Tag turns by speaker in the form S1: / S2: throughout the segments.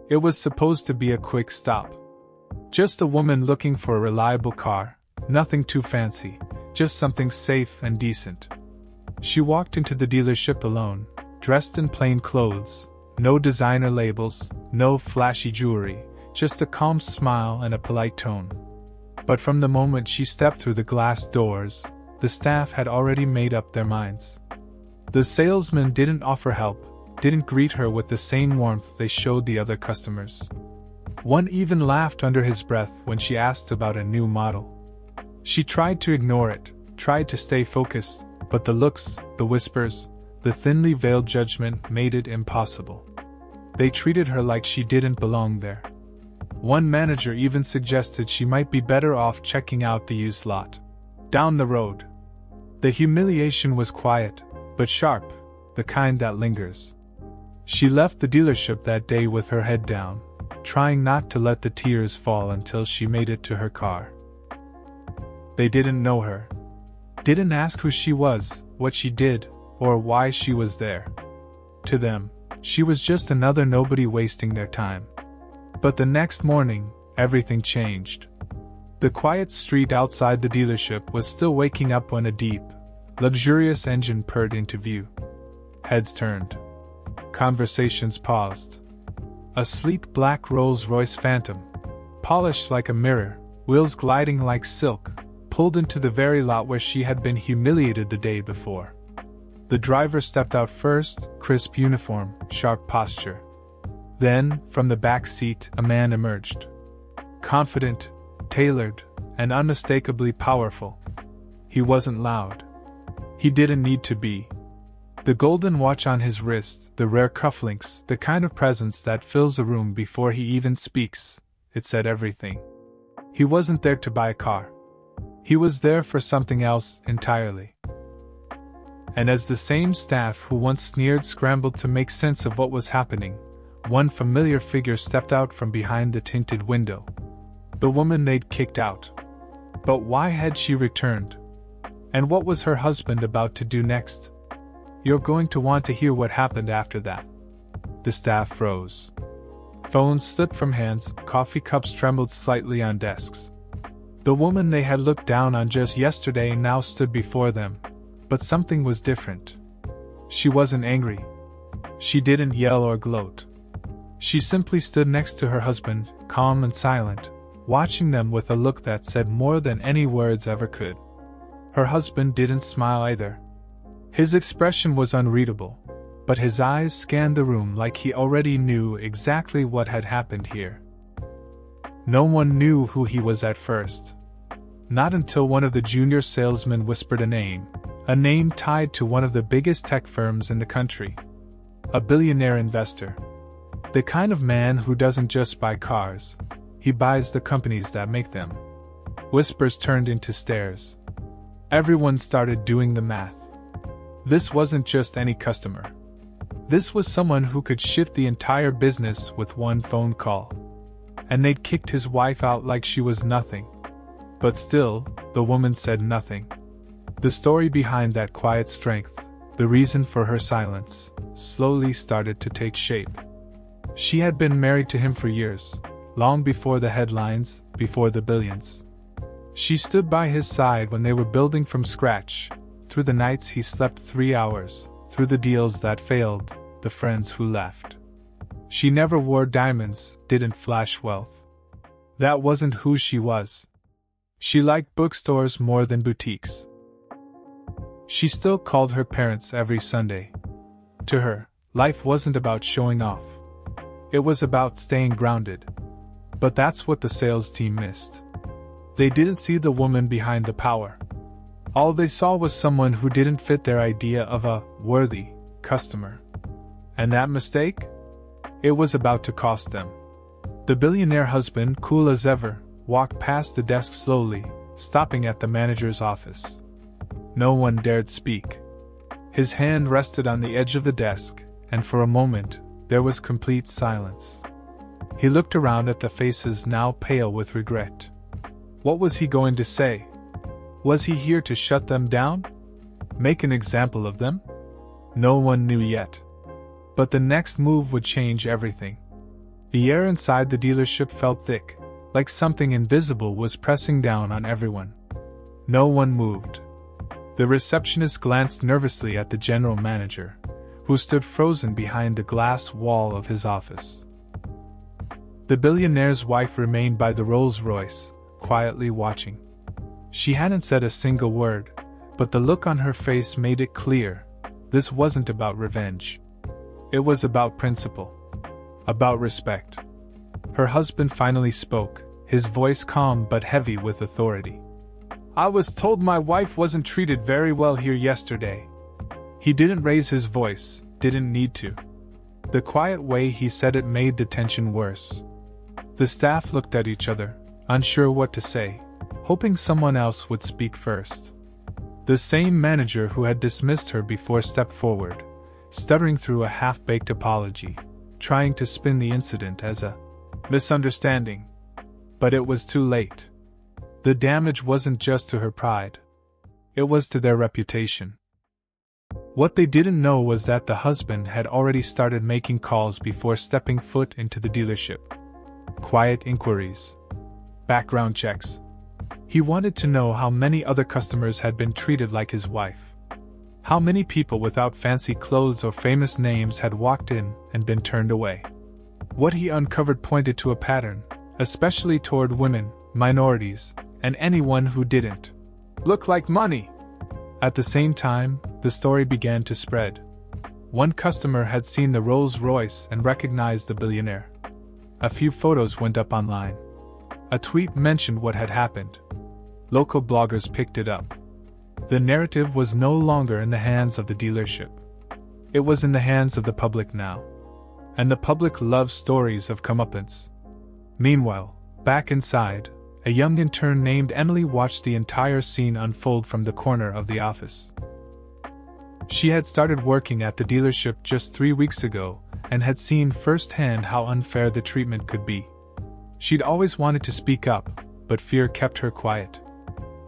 S1: It was supposed to be a quick stop. Just a woman looking for a reliable car, nothing too fancy, just something safe and decent. She walked into the dealership alone, dressed in plain clothes, no designer labels, no flashy jewelry, just a calm smile and a polite tone. But from the moment she stepped through the glass doors, the staff had already made up their minds. The salesman didn't offer help, didn't greet her with the same warmth they showed the other customers. One even laughed under his breath when she asked about a new model. She tried to ignore it, tried to stay focused, but the looks, the whispers, the thinly veiled judgment made it impossible. They treated her like she didn't belong there. One manager even suggested she might be better off checking out the used lot down the road. The humiliation was quiet, but sharp, the kind that lingers. She left the dealership that day with her head down, trying not to let the tears fall until she made it to her car. They didn't know her. Didn't ask who she was, what she did, or why she was there. To them, she was just another nobody wasting their time. But the next morning, everything changed. The quiet street outside the dealership was still waking up when a deep, luxurious engine purred into view. Heads turned. Conversations paused. A sleek black Rolls Royce Phantom, polished like a mirror, wheels gliding like silk, pulled into the very lot where she had been humiliated the day before. The driver stepped out first, crisp uniform, sharp posture. Then, from the back seat, a man emerged. Confident, tailored, and unmistakably powerful. He wasn't loud. He didn't need to be. The golden watch on his wrist, the rare cufflinks, the kind of presence that fills a room before he even speaks, it said everything. He wasn't there to buy a car. He was there for something else entirely. And as the same staff who once sneered scrambled to make sense of what was happening, one familiar figure stepped out from behind the tinted window. The woman they'd kicked out. But why had she returned? And what was her husband about to do next? You're going to want to hear what happened after that. The staff froze. Phones slipped from hands, coffee cups trembled slightly on desks. The woman they had looked down on just yesterday now stood before them, but something was different. She wasn't angry. She didn't yell or gloat. She simply stood next to her husband, calm and silent, watching them with a look that said more than any words ever could. Her husband didn't smile either. His expression was unreadable, but his eyes scanned the room like he already knew exactly what had happened here. No one knew who he was at first. Not until one of the junior salesmen whispered a name tied to one of the biggest tech firms in the country. A billionaire investor. The kind of man who doesn't just buy cars, he buys the companies that make them. Whispers turned into stares. Everyone started doing the math. This wasn't just any customer. This was someone who could shift the entire business with one phone call. And they'd kicked his wife out like she was nothing. But still, the woman said nothing. The story behind that quiet strength, the reason for her silence, slowly started to take shape. She had been married to him for years, long before the headlines, before the billions. She stood by his side when they were building from scratch, through the nights he slept 3 hours, through the deals that failed, the friends who left. She never wore diamonds, didn't flash wealth. That wasn't who she was. She liked bookstores more than boutiques. She still called her parents every Sunday. To her, life wasn't about showing off. It was about staying grounded. But that's what the sales team missed. They didn't see the woman behind the power. All they saw was someone who didn't fit their idea of a worthy customer. And that mistake? It was about to cost them. The billionaire husband, cool as ever, walked past the desk slowly, stopping at the manager's office. No one dared speak. His hand rested on the edge of the desk, and for a moment, there was complete silence. He looked around at the faces now pale with regret. What was he going to say? Was he here to shut them down? Make an example of them? No one knew yet. But the next move would change everything. The air inside the dealership felt thick, like something invisible was pressing down on everyone. No one moved. The receptionist glanced nervously at the general manager, who stood frozen behind the glass wall of his office. The billionaire's wife remained by the Rolls Royce, quietly watching. She hadn't said a single word, but the look on her face made it clear this wasn't about revenge. It was about principle. About respect. Her husband finally spoke, his voice calm but heavy with authority. "I was told my wife wasn't treated very well here yesterday." He didn't raise his voice, didn't need to. The quiet way he said it made the tension worse. The staff looked at each other, unsure what to say, hoping someone else would speak first. The same manager who had dismissed her before stepped forward, stuttering through a half-baked apology, trying to spin the incident as a misunderstanding. But it was too late. The damage wasn't just to her pride. It was to their reputation. What they didn't know was that the husband had already started making calls before stepping foot into the dealership. Quiet inquiries. Background checks. He wanted to know how many other customers had been treated like his wife. How many people without fancy clothes or famous names had walked in and been turned away. What he uncovered pointed to a pattern, especially toward women, minorities, and anyone who didn't look like money. At the same time, the story began to spread. One customer had seen the Rolls Royce and recognized the billionaire. A few photos went up online. A tweet mentioned what had happened. Local bloggers picked it up. The narrative was no longer in the hands of the dealership. It was in the hands of the public now. And the public loves stories of comeuppance. Meanwhile, back inside, a young intern named Emily watched the entire scene unfold from the corner of the office. She had started working at the dealership just 3 weeks ago and had seen firsthand how unfair the treatment could be. She'd always wanted to speak up, but fear kept her quiet.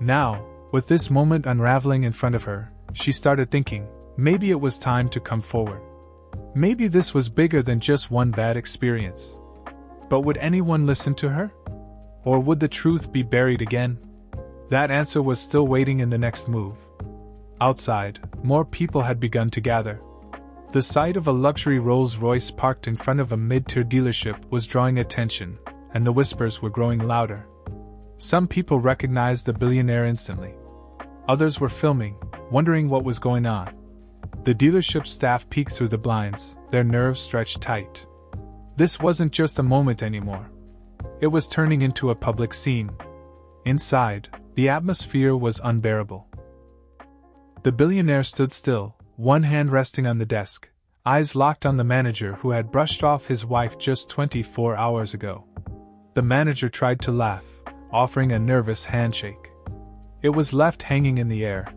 S1: Now, with this moment unraveling in front of her, she started thinking, maybe it was time to come forward. Maybe this was bigger than just one bad experience. But would anyone listen to her? Or would the truth be buried again? That answer was still waiting in the next move. Outside, more people had begun to gather. The sight of a luxury Rolls Royce parked in front of a mid-tier dealership was drawing attention, and the whispers were growing louder. Some people recognized the billionaire instantly. Others were filming, wondering what was going on. The dealership staff peeked through the blinds, their nerves stretched tight. This wasn't just a moment anymore. It was turning into a public scene. Inside, the atmosphere was unbearable. The billionaire stood still, one hand resting on the desk, eyes locked on the manager who had brushed off his wife just 24 hours ago. The manager tried to laugh, offering a nervous handshake. It was left hanging in the air.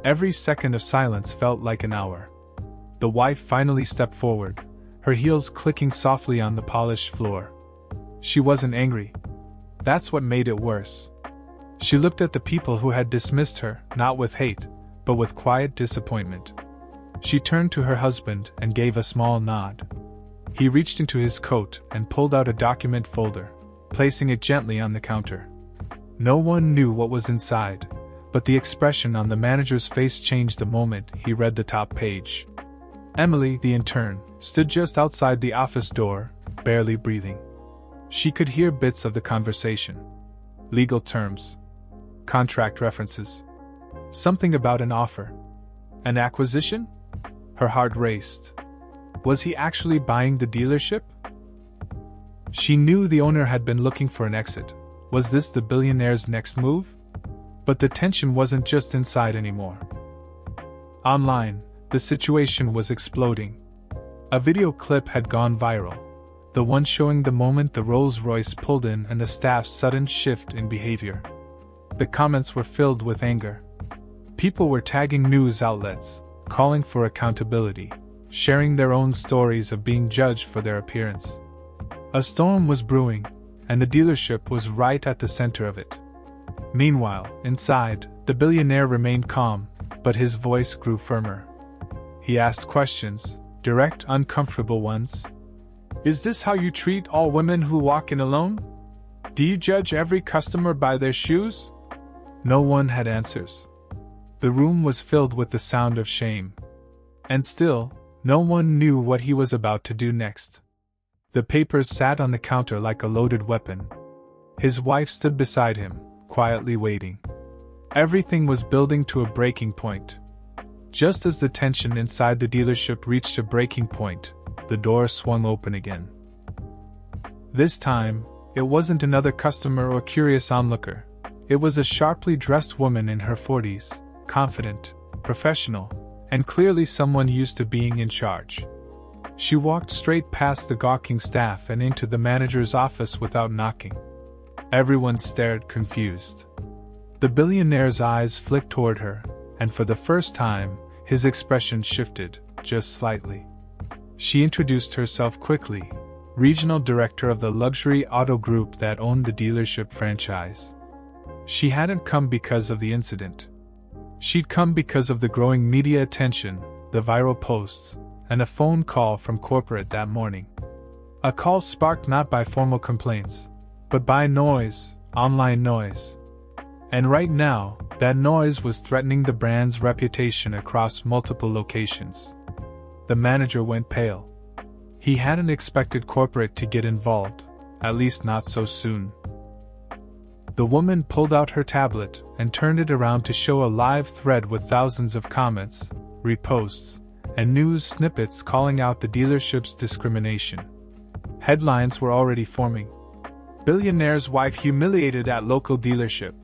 S1: Every second of silence felt like an hour. The wife finally stepped forward, her heels clicking softly on the polished floor. She wasn't angry. That's what made it worse. She looked at the people who had dismissed her, not with hate, but with quiet disappointment. She turned to her husband and gave a small nod. He reached into his coat and pulled out a document folder, placing it gently on the counter. No one knew what was inside, but the expression on the manager's face changed the moment he read the top page. Emily, the intern, stood just outside the office door, barely breathing. She could hear bits of the conversation. Legal terms. Contract references. Something about an offer. An acquisition? Her heart raced. Was he actually buying the dealership? She knew the owner had been looking for an exit. Was this the billionaire's next move? But the tension wasn't just inside anymore. Online, the situation was exploding. A video clip had gone viral. The one showing the moment the Rolls Royce pulled in and the staff's sudden shift in behavior. The comments were filled with anger. People were tagging news outlets, calling for accountability, sharing their own stories of being judged for their appearance. A storm was brewing, and the dealership was right at the center of it. Meanwhile, inside, the billionaire remained calm, but his voice grew firmer. He asked questions, direct, uncomfortable ones. Is this how you treat all women who walk in alone? Do you judge every customer by their shoes? No one had answers. The room was filled with the sound of shame. And still, no one knew what he was about to do next. The papers sat on the counter like a loaded weapon. His wife stood beside him, quietly waiting. Everything was building to a breaking point. Just as the tension inside the dealership reached a breaking point, the door swung open again. This time, it wasn't another customer or curious onlooker. It was a sharply dressed woman in her 40s, confident, professional, and clearly someone used to being in charge. She walked straight past the gawking staff and into the manager's office without knocking. Everyone stared, confused. The billionaire's eyes flicked toward her, and for the first time, his expression shifted, just slightly. She introduced herself quickly, regional director of the luxury auto group that owned the dealership franchise. She hadn't come because of the incident. She'd come because of the growing media attention, the viral posts, and a phone call from corporate that morning. A call sparked not by formal complaints, but by noise, online noise. And right now, that noise was threatening the brand's reputation across multiple locations. The manager went pale. He hadn't expected corporate to get involved, at least not so soon. The woman pulled out her tablet and turned it around to show a live thread with thousands of comments, reposts, and news snippets calling out the dealership's discrimination. Headlines were already forming. Billionaire's wife humiliated at local dealership.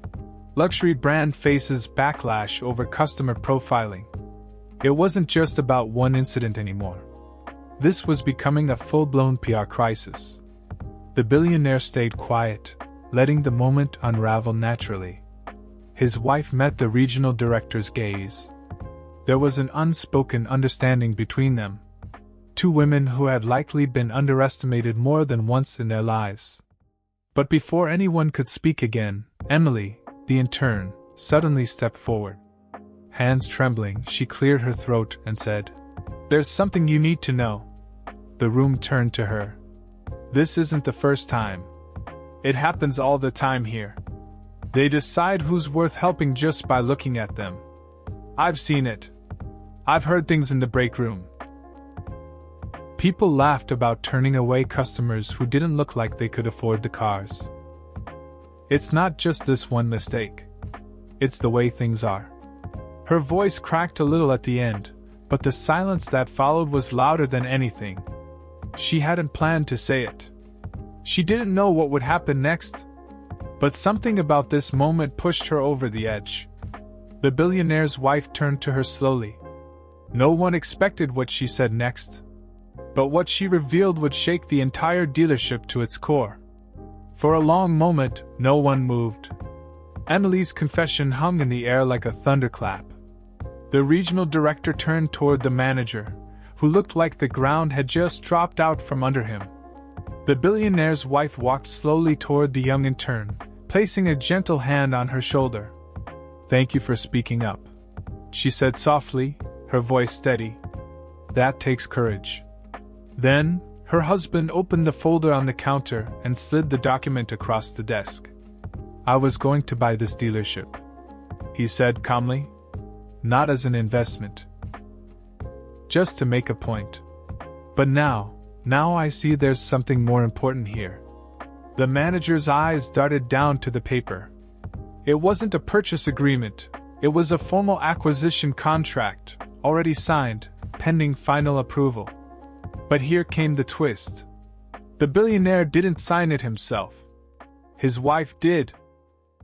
S1: Luxury brand faces backlash over customer profiling. It wasn't just about one incident anymore. This was becoming a full-blown PR crisis. The billionaire stayed quiet, letting the moment unravel naturally. His wife met the regional director's gaze. There was an unspoken understanding between them. Two women who had likely been underestimated more than once in their lives. But before anyone could speak again, Emily, the intern, suddenly stepped forward. Hands trembling, she cleared her throat and said, "There's something you need to know." The room turned to her. "This isn't the first time. It happens all the time here. They decide who's worth helping just by looking at them. I've seen it. I've heard things in the break room." People laughed about turning away customers who didn't look like they could afford the cars. It's not just this one mistake. It's the way things are. Her voice cracked a little at the end, but the silence that followed was louder than anything. She hadn't planned to say it. She didn't know what would happen next. But something about this moment pushed her over the edge. The billionaire's wife turned to her slowly. No one expected what she said next. But what she revealed would shake the entire dealership to its core. For a long moment, no one moved. Emily's confession hung in the air like a thunderclap. The regional director turned toward the manager, who looked like the ground had just dropped out from under him. The billionaire's wife walked slowly toward the young intern, placing a gentle hand on her shoulder. "Thank you for speaking up," she said softly, her voice steady. "That takes courage." Then, her husband opened the folder on the counter and slid the document across the desk. "I was going to buy this dealership," he said calmly. "Not as an investment. Just to make a point. But now I see there's something more important here." The manager's eyes darted down to the paper. It wasn't a purchase agreement, it was a formal acquisition contract, already signed, pending final approval. But here came the twist. The billionaire didn't sign it himself. His wife did.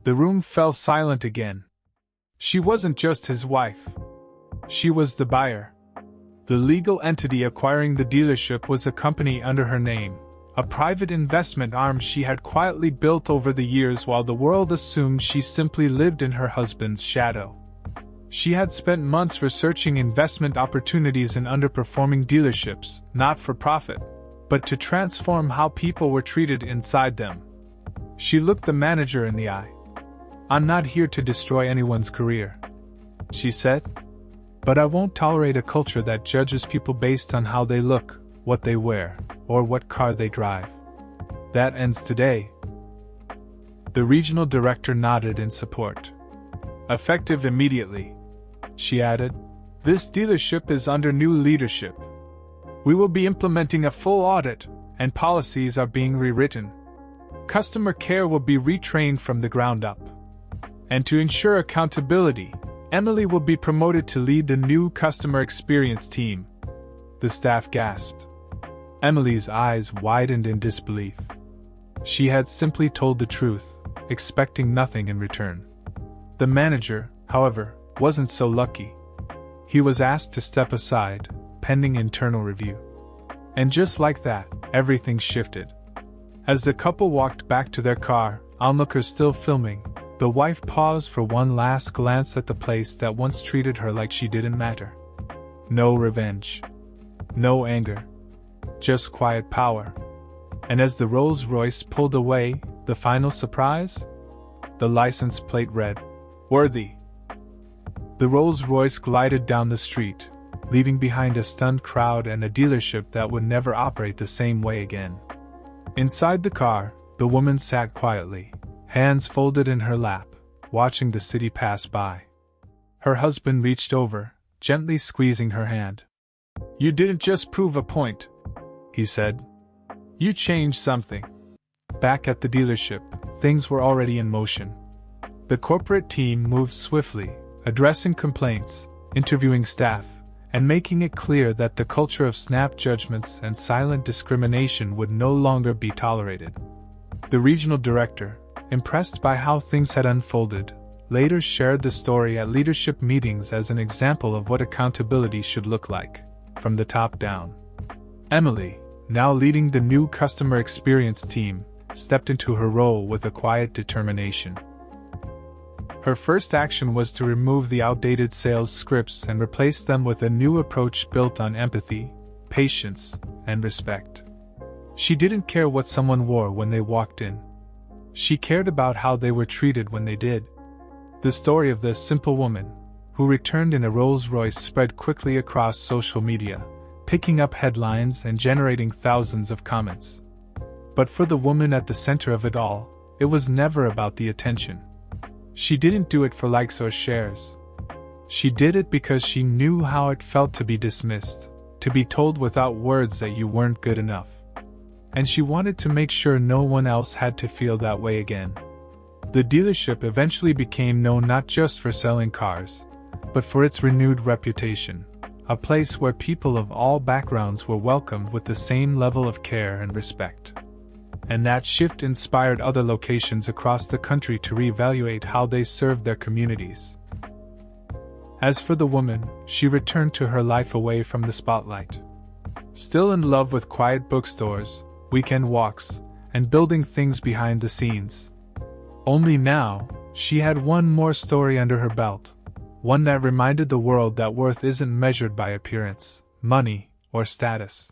S1: The room fell silent again. She wasn't just his wife. She was the buyer. The legal entity acquiring the dealership was a company under her name, a private investment arm she had quietly built over the years while the world assumed she simply lived in her husband's shadow. She had spent months researching investment opportunities in underperforming dealerships, not for profit, but to transform how people were treated inside them. She looked the manager in the eye. "I'm not here to destroy anyone's career," she said. "But I won't tolerate a culture that judges people based on how they look, what they wear, or what car they drive. That ends today. The regional director nodded in support. Effective immediately, she added. This dealership is under new leadership. We will be implementing a full audit, and policies are being rewritten. Customer care will be retrained from the ground up. And to ensure accountability, Emily will be promoted to lead the new customer experience team. The staff gasped. Emily's eyes widened in disbelief. She had simply told the truth, expecting nothing in return. The manager, however, wasn't so lucky. He was asked to step aside, pending internal review. And just like that, everything shifted. As the couple walked back to their car, onlookers still filming, the wife paused for one last glance at the place that once treated her like she didn't matter. No revenge. No anger. Just quiet power. And as the Rolls Royce pulled away, the final surprise? The license plate read, "Worthy." The Rolls Royce glided down the street, leaving behind a stunned crowd and a dealership that would never operate the same way again. Inside the car, the woman sat quietly, hands folded in her lap, watching the city pass by. Her husband reached over, gently squeezing her hand. "You didn't just prove a point," he said. "You changed something." Back at the dealership, things were already in motion. The corporate team moved swiftly, addressing complaints, interviewing staff, and making it clear that the culture of snap judgments and silent discrimination would no longer be tolerated. The regional director, impressed by how things had unfolded, later shared the story at leadership meetings as an example of what accountability should look like, from the top down. Emily, now leading the new customer experience team, stepped into her role with a quiet determination. Her first action was to remove the outdated sales scripts and replace them with a new approach built on empathy, patience, and respect. She didn't care what someone wore when they walked in. She cared about how they were treated when they did. The story of this simple woman, who returned in a Rolls Royce, spread quickly across social media, picking up headlines and generating thousands of comments. But for the woman at the center of it all, it was never about the attention. She didn't do it for likes or shares. She did it because she knew how it felt to be dismissed, to be told without words that you weren't good enough. And she wanted to make sure no one else had to feel that way again. The dealership eventually became known not just for selling cars, but for its renewed reputation, a place where people of all backgrounds were welcomed with the same level of care and respect. And that shift inspired other locations across the country to reevaluate how they served their communities. As for the woman, she returned to her life away from the spotlight. Still in love with quiet bookstores, weekend walks, and building things behind the scenes. Only now, she had one more story under her belt, one that reminded the world that worth isn't measured by appearance, money, or status.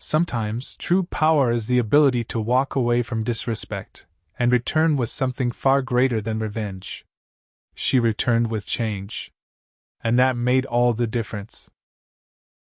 S1: Sometimes, true power is the ability to walk away from disrespect and return with something far greater than revenge. She returned with change. And that made all the difference.